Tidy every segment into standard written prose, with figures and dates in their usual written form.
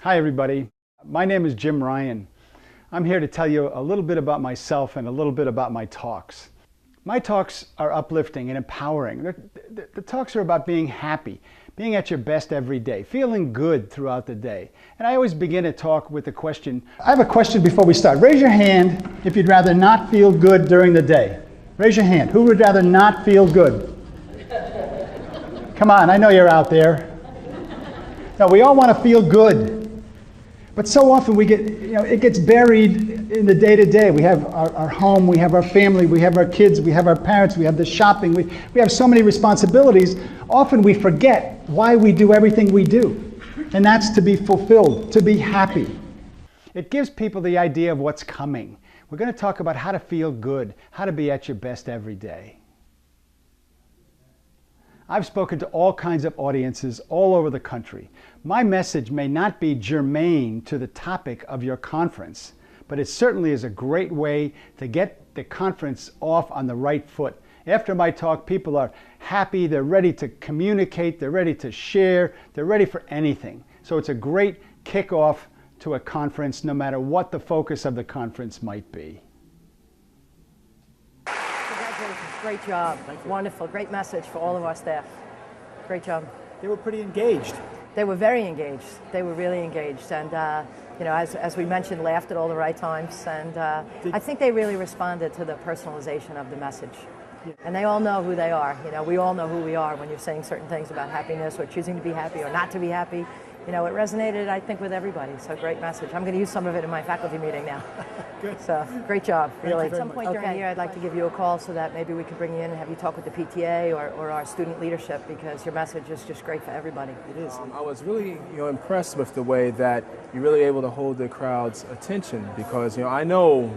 Hi everybody, my name is Jim Ryan. I'm here to tell you a little bit about myself and a little bit about my talks. My talks are uplifting and empowering. The talks are about being happy, being at your best every day, feeling good throughout the day. And I always begin a talk with a question. I have a question before we start. Raise your hand if you'd rather not feel good during the day. Raise your hand. Who would rather not feel good? Come on, I know you're out there. No, we all want to feel good. But so often we get, it gets buried in the day-to-day. We have our home, we have our family, we have our kids, we have our parents, we have the shopping, we have so many responsibilities. Often we forget why we do everything we do. And that's to be fulfilled, to be happy. It gives people the idea of what's coming. We're going to talk about how to feel good, how to be at your best every day. I've spoken to all kinds of audiences all over the country. My message may not be germane to the topic of your conference, but it certainly is a great way to get the conference off on the right foot. After my talk, people are happy, they're ready to communicate, they're ready to share, they're ready for anything. So it's a great kickoff to a conference, no matter what the focus of the conference might be. Great job. Wonderful. Great message for all of our staff. Great job. They were pretty engaged. They were very engaged. They were really engaged. And, as we mentioned, laughed at all the right times. And I think they really responded to the personalization of the message. Yeah. And they all know who they are. We all know who we are when you're saying certain things about happiness or choosing to be happy or not to be happy. It resonated, I think, with everybody. So great message. I'm going to use some of it in my faculty meeting now. Good. So great job, really. At some point during the year, I'd like to give you a call so that maybe we can bring you in and have you talk with the PTA or our student leadership, because your message is just great for everybody. It is. I was really, impressed with the way that you're really able to hold the crowd's attention, because, I know,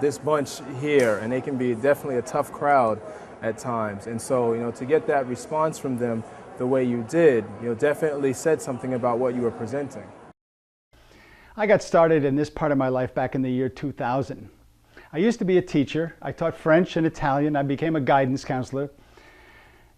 this bunch here, and they can be definitely a tough crowd at times. And so, to get that response from them the way you did, definitely said something about what you were presenting. I got started in this part of my life back in the year 2000. I used to be a teacher. I taught French and Italian. I became a guidance counselor.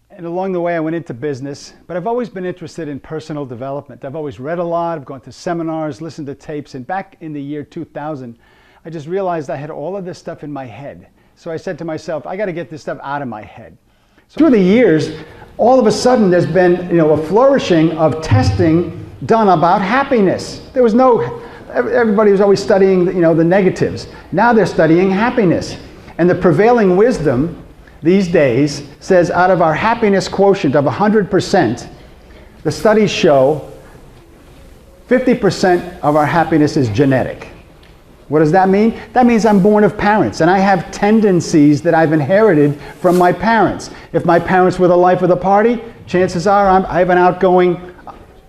And along the way, I went into business. But I've always been interested in personal development. I've always read a lot. I've gone to seminars, listened to tapes. And back in the year 2000, I just realized I had all of this stuff in my head. So I said to myself, I got to get this stuff out of my head. So through the years, all of a sudden, there's been a flourishing of testing done about happiness. There was everybody was always studying the negatives. Now they're studying happiness. And the prevailing wisdom these days says out of our happiness quotient of 100%, the studies show 50% of our happiness is genetic. What does that mean? That means I'm born of parents, and I have tendencies that I've inherited from my parents. If my parents were the life of the party, chances are I have an outgoing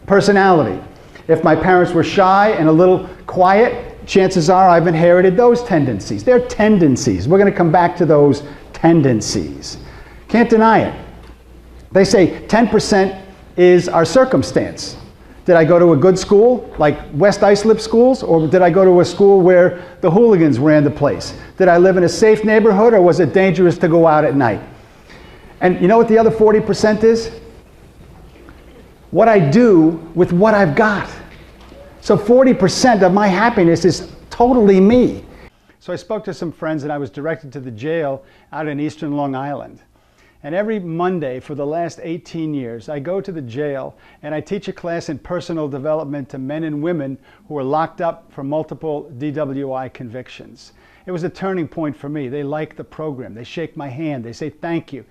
personality. If my parents were shy and a little quiet, chances are I've inherited those tendencies. They're tendencies. We're going to come back to those tendencies. Can't deny it. They say 10% is our circumstance. Did I go to a good school, like West Islip schools, or did I go to a school where the hooligans ran the place? Did I live in a safe neighborhood, or was it dangerous to go out at night? And you know what the other 40% is? What I do with what I've got. So 40% of my happiness is totally me. So I spoke to some friends, and I was directed to the jail out in eastern Long Island. And every Monday for the last 18 years, I go to the jail and I teach a class in personal development to men and women who are locked up for multiple DWI convictions. It was a turning point for me. They like the program. They shake my hand. They say thank you.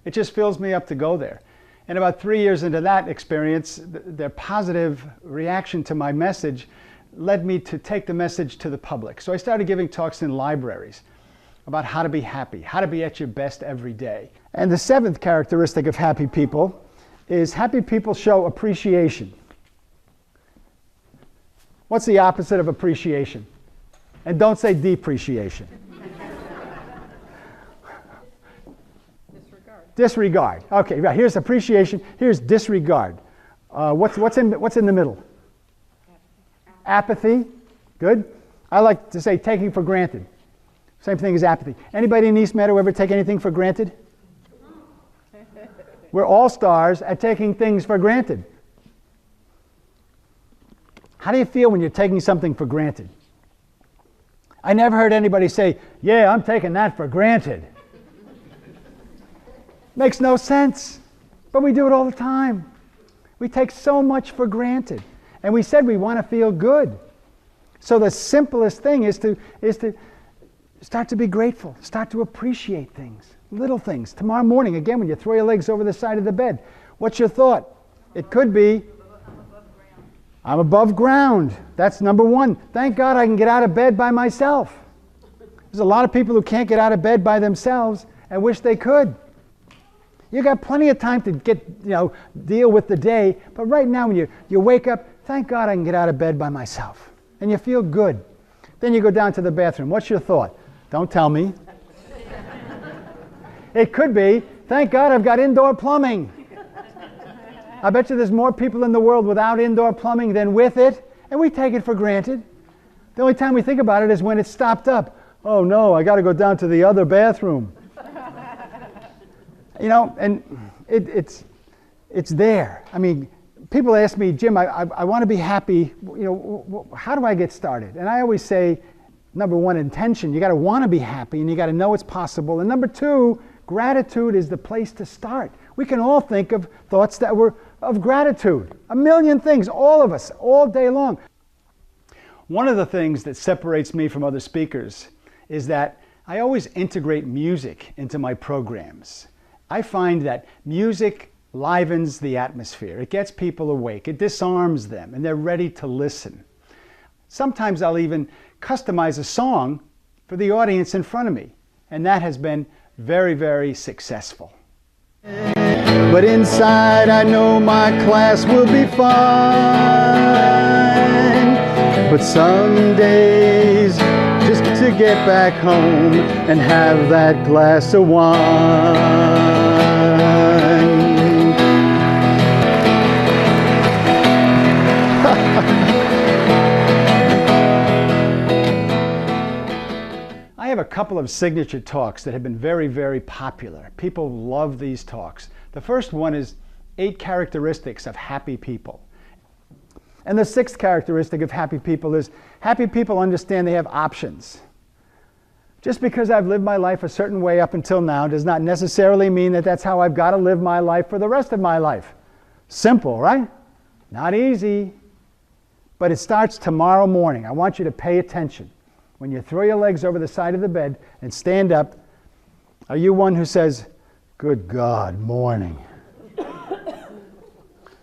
It just fills me up to go there. And about 3 years into that experience, their positive reaction to my message led me to take the message to the public. So I started giving talks in libraries about how to be happy, how to be at your best every day. And the seventh characteristic of happy people is happy people show appreciation. What's the opposite of appreciation? And don't say depreciation. Disregard. Disregard. Okay, right. Here's appreciation. Here's disregard. What's in the middle? Apathy. Good. I like to say taking for granted. Same thing as apathy. Anybody in East Meadow ever take anything for granted? We're all stars at taking things for granted. How do you feel when you're taking something for granted? I never heard anybody say, yeah, I'm taking that for granted. Makes no sense, but we do it all the time. We take so much for granted. And we said we want to feel good. So the simplest thing is to start to be grateful, start to appreciate things, little things. Tomorrow morning, again, when you throw your legs over the side of the bed, what's your thought? It could be, I'm above ground. That's number one. Thank God I can get out of bed by myself. There's a lot of people who can't get out of bed by themselves and wish they could. You got plenty of time to deal with the day, but right now when you wake up, thank God I can get out of bed by myself. And you feel good. Then you go down to the bathroom. What's your thought? Don't tell me. It could be, thank God I've got indoor plumbing. I bet you there's more people in the world without indoor plumbing than with it, and we take it for granted. The only time we think about it is when it's stopped up. Oh no, I got to go down to the other bathroom. And it's there. I mean, people ask me, Jim, I want to be happy. How do I get started? And I always say, number one, intention. You got to want to be happy, and you got to know it's possible. And number two, gratitude is the place to start. We can all think of thoughts that were of gratitude. A million things, all of us, all day long. One of the things that separates me from other speakers is that I always integrate music into my programs. I find that music livens the atmosphere. It gets people awake. It disarms them, and they're ready to listen. Sometimes I'll even customize a song for the audience in front of me, and that has been very, very successful. But inside I know my class will be fine. But some days, just to get back home and have that glass of wine. I have a couple of signature talks that have been very, very popular. People love these talks. The first one is 8 characteristics of happy people. And the 6th characteristic of happy people is happy people understand they have options. Just because I've lived my life a certain way up until now does not necessarily mean that that's how I've got to live my life for the rest of my life. Simple, right? Not easy. But it starts tomorrow morning. I want you to pay attention. When you throw your legs over the side of the bed and stand up, are you one who says, "Good God, morning"?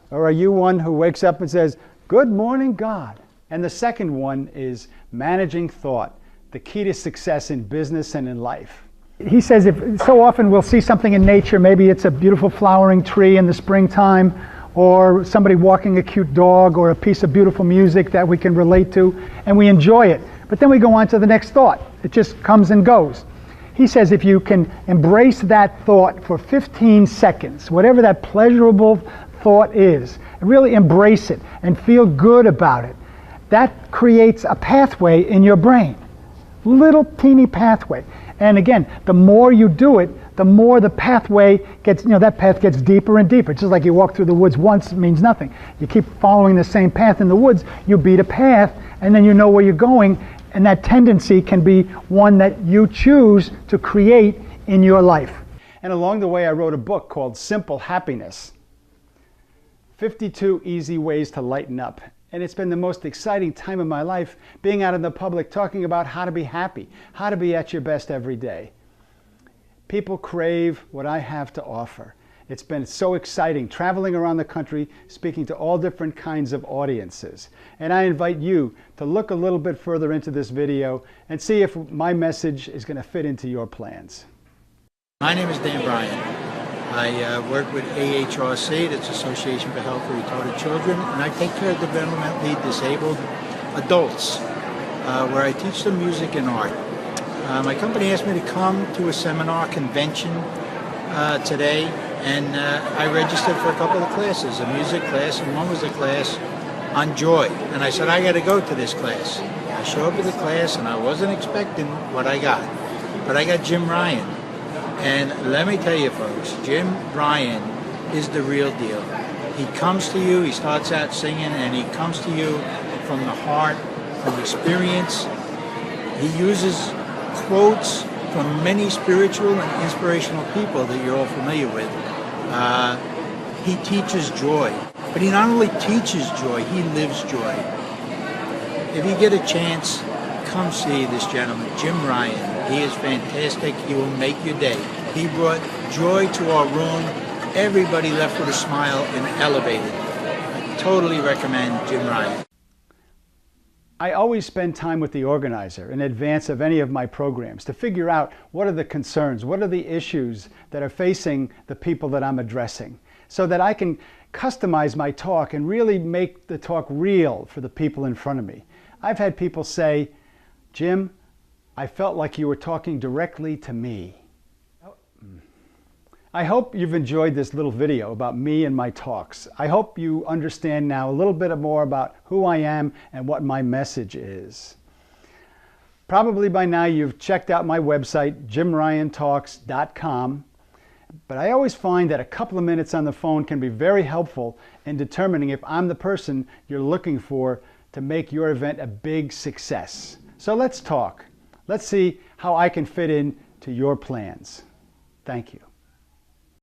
Or are you one who wakes up and says, "Good morning, God"? And the second one is managing thought, the key to success in business and in life. He says so often we'll see something in nature, maybe it's a beautiful flowering tree in the springtime, or somebody walking a cute dog, or a piece of beautiful music that we can relate to, and we enjoy it. But then we go on to the next thought. It just comes and goes. He says if you can embrace that thought for 15 seconds, whatever that pleasurable thought is, really embrace it and feel good about it, that creates a pathway in your brain. Little teeny pathway. And again, the more you do it, the more the pathway gets, that path gets deeper and deeper. It's just like you walk through the woods once, it means nothing. You keep following the same path in the woods, you beat a path, and then you know where you're going, and that tendency can be one that you choose to create in your life. And along the way, I wrote a book called Simple Happiness, 52 Easy Ways to Lighten Up. And it's been the most exciting time of my life being out in the public talking about how to be happy, how to be at your best every day. People crave what I have to offer. It's been so exciting traveling around the country, speaking to all different kinds of audiences. And I invite you to look a little bit further into this video and see if my message is going to fit into your plans. My name is Dan Bryan. I work with AHRC, that's Association for Health for Retarded Children, and I take care of developmentally disabled adults, where I teach them music and art. My company asked me to come to a seminar convention today, and I registered for a couple of classes, a music class, and one was a class on joy. And I said, I got to go to this class. I show up to the class, and I wasn't expecting what I got. But I got Jim Ryan. And let me tell you, folks, Jim Ryan is the real deal. He comes to you, he starts out singing, and he comes to you from the heart, from experience. He uses quotes from many spiritual and inspirational people that you're all familiar with. He teaches joy, but he not only teaches joy, he lives joy. If you get a chance, come see this gentleman, Jim Ryan. He is fantastic. He will make your day. He brought joy to our room. Everybody left with a smile and elevated. I totally recommend Jim Ryan. I always spend time with the organizer in advance of any of my programs to figure out what are the concerns, what are the issues that are facing the people that I'm addressing, so that I can customize my talk and really make the talk real for the people in front of me. I've had people say, "Jim, I felt like you were talking directly to me." I hope you've enjoyed this little video about me and my talks. I hope you understand now a little bit more about who I am and what my message is. Probably by now you've checked out my website, jimryantalks.com, but I always find that a couple of minutes on the phone can be very helpful in determining if I'm the person you're looking for to make your event a big success. So let's talk. Let's see how I can fit in to your plans. Thank you.